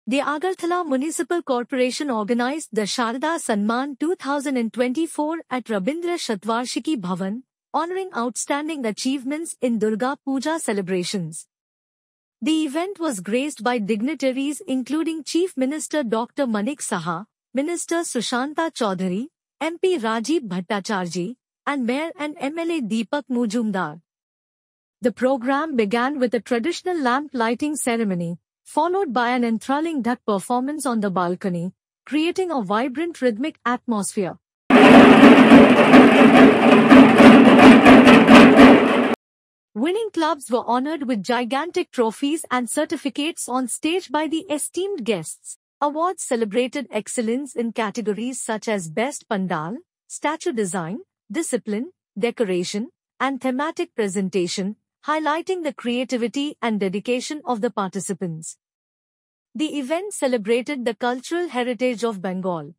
The Agartala Municipal Corporation organized the Sharda Sanman 2024 at Rabindra Shatvarshiki Bhavan, honoring outstanding achievements in Durga Puja celebrations. The event was graced by dignitaries including Chief Minister Dr. Manik Saha, Minister Sushanta Chaudhary, MP Rajiv Bhattacharjee, and Mayor and MLA Deepak Mujumdar. The program began with a traditional lamp lighting ceremony, followed by an enthralling duck performance on the balcony, creating a vibrant rhythmic atmosphere. Winning clubs were honored with gigantic trophies and certificates on stage by the esteemed guests. Awards celebrated excellence in categories such as Best Pandal, Statue Design, Discipline, Decoration, and Thematic Presentation, highlighting the creativity and dedication of the participants. The event celebrated the cultural heritage of Bengal.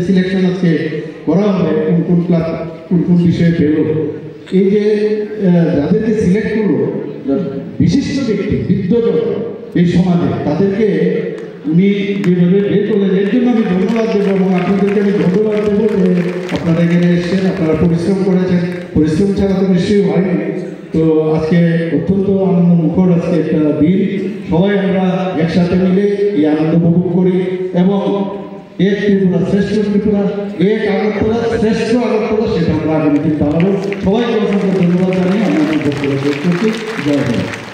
Selection আজকে করা হবে কোন class কোন বিষয়ে পেল এই যে যাদেরকে সিলেক্ট করলো বিশিষ্ট ব্যক্তি বিদ্যজন এই সমাজে তাদেরকে উনি যেভাবে বের করলেন এর জন্য আমি ধন্যবাদ দেবো এবং আপনাদেরকে আমি ধন্যবাদ দেবো যে আপনারা এখানে এসছেন আপনারা পরিশ্রম করেছেন পরিশ্রম ছাড়া তো নিশ্চয়ই হয়নি তো আজকে অত্যন্ত আনন্দ মুখর আজকে একটা দিন সবাই আমরা একসাথে মিলে এই আনন্দ উপভোগ করি এবং এক ত্রিপুরা শ্রেষ্ঠ ত্রিপুরা এক আগরতলা শ্রেষ্ঠ আগরতলা সেটা আমরা আগামী দিন চালাবো সবাইকে অসংখ্য ধন্যবাদ জানিয়ে আমরা বক্তব্য শেষ করছি জয় হিন্দ।